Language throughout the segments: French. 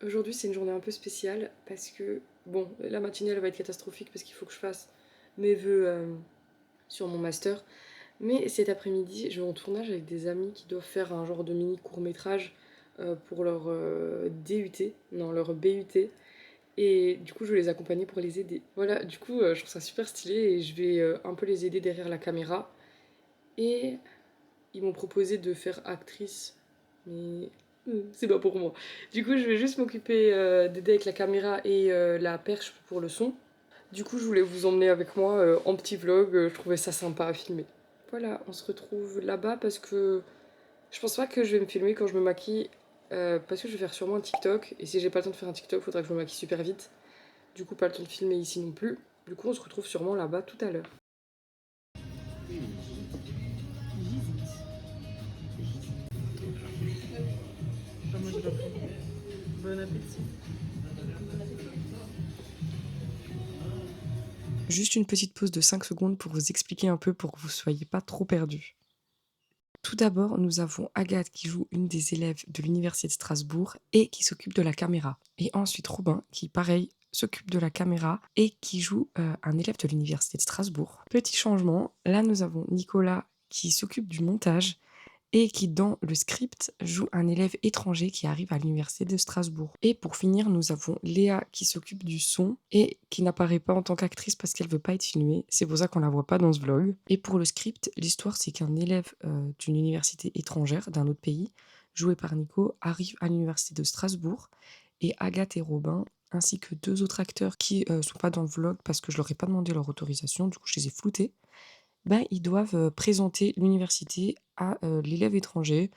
Aujourd'hui c'est une journée un peu spéciale parce que, bon, la matinée elle va être catastrophique parce qu'il faut que je fasse mes vœux sur mon master. Mais cet après-midi, je vais en tournage avec des amis qui doivent faire un genre de mini court-métrage pour leur DUT, non, leur BUT. Et du coup, je vais les accompagner pour les aider. Voilà, du coup, je trouve ça super stylé et je vais un peu les aider derrière la caméra. Et ils m'ont proposé de faire actrice, mais c'est pas pour moi. Du coup, je vais juste m'occuper d'aider avec la caméra et la perche pour le son. Du coup, je voulais vous emmener avec moi en petit vlog, je trouvais ça sympa à filmer. Voilà, on se retrouve là-bas parce que je pense pas que je vais me filmer quand je me maquille, parce que je vais faire sûrement un TikTok, et si j'ai pas le temps de faire un TikTok, faudra que je me maquille super vite. Du coup, pas le temps de filmer ici non plus. Du coup, on se retrouve sûrement là-bas tout à l'heure. Bon appétit. Juste une petite pause de 5 secondes pour vous expliquer un peu pour que vous soyez pas trop perdus. Tout d'abord, nous avons Agathe qui joue une des élèves de l'université de Strasbourg et qui s'occupe de la caméra. Et ensuite Robin qui, pareil, s'occupe de la caméra et qui joue un élève de l'université de Strasbourg. Petit changement, là nous avons Nicolas qui s'occupe du montage et qui, dans le script, joue un élève étranger qui arrive à l'université de Strasbourg. Et pour finir, nous avons Léa qui s'occupe du son et qui n'apparaît pas en tant qu'actrice parce qu'elle veut pas être filmée. C'est pour ça qu'on la voit pas dans ce vlog. Et pour le script, l'histoire c'est qu'un élève d'une université étrangère, d'un autre pays, joué par Nico, arrive à l'université de Strasbourg et Agathe et Robin ainsi que deux autres acteurs qui sont pas dans le vlog parce que je leur ai pas demandé leur autorisation, du coup je les ai floutés. Ben, ils doivent présenter l'université à l'élève étranger,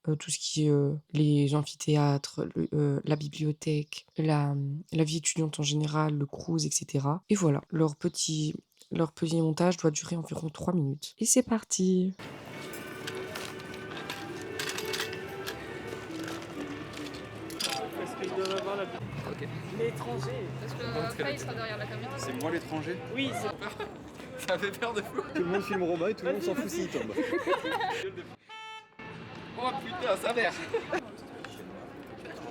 tout ce qui est les amphithéâtres, la bibliothèque, la vie étudiante en général, le crous, etc. Et voilà, leur petit montage doit durer environ 3 minutes. Et c'est parti. Parce qu'ils doivent avoir la... Ok. L'étranger. Parce que après, il sera derrière la caméra. C'est moi l'étranger? Oui, c'est... Ça fait peur de fou. Tout le monde filme Romain et tout le monde s'en fout s'il tombe. Oh putain, sa mère.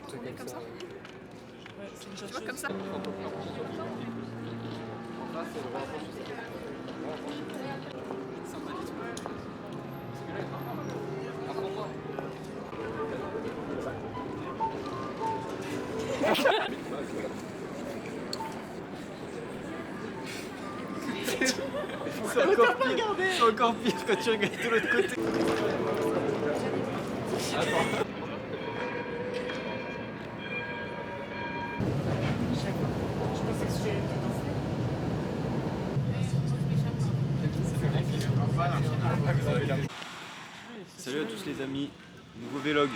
Tourner comme ça. Ouais, tu vois, comme ça. C'est encore pire quand tu regardes de l'autre côté. Attends. Salut à tous les amis, nouveau vlog.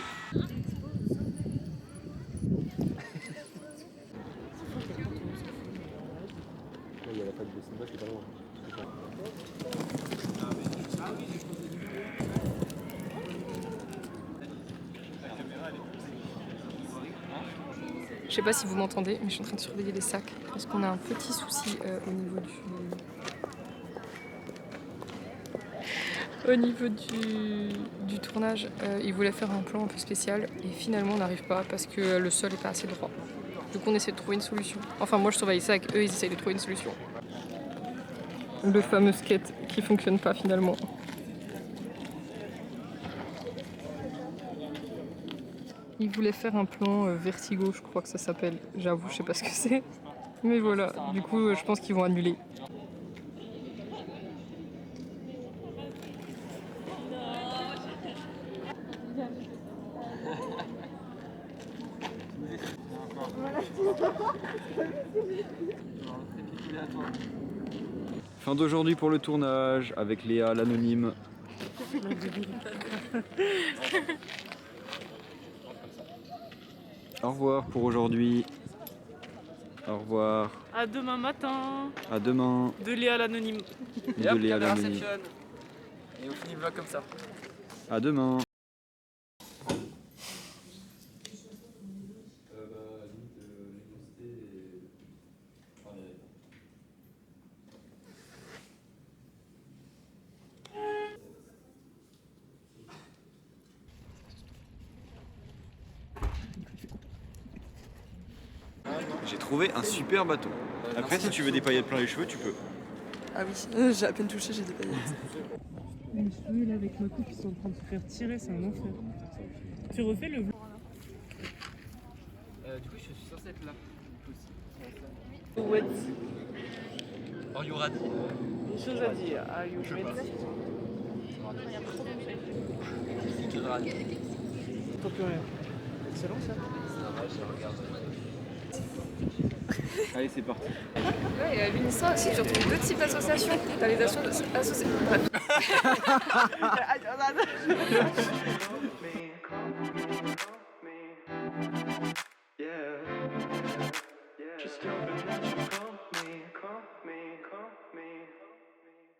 Il y a la fac de Simba qui est pas loin. Je sais pas si vous m'entendez, mais je suis en train de surveiller les sacs parce qu'on a un petit souci au niveau du tournage. Ils voulaient faire un plan un peu spécial et finalement on n'arrive pas parce que le sol est pas assez droit. Du coup on essaie de trouver une solution. Enfin moi je surveille ça avec eux, ils essayent de trouver une solution. Le fameux skate qui fonctionne pas finalement. Ils voulaient faire un plan vertigo, je crois que ça s'appelle. J'avoue, je sais pas ce que c'est. Mais voilà, du coup, je pense qu'ils vont annuler. Fin d'aujourd'hui pour le tournage avec Léa l'anonyme. Au revoir pour aujourd'hui. Au revoir. À demain matin. À demain. De Léa l'anonyme. De Léa l'anonyme. Et on finit le vlog comme ça. À demain. J'ai trouvé un super bateau. Après, si tu veux des paillettes plein les cheveux, tu peux. Ah oui, j'ai à peine touché, j'ai des paillettes. Les cheveux là avec ma coupe, ils sont en train de se faire tirer, c'est un enfer. Tu refais le vlog. Du coup, je suis censé être là. What? Oh, il y aura dit. Une chose à dire. Are you ready? T'entends plus rien. Excellent ça. Allez, c'est parti. Ouais, il y a une histoire aussi, j'ai retrouvé deux types d'associations. T'as les associations. Bref. Just open that you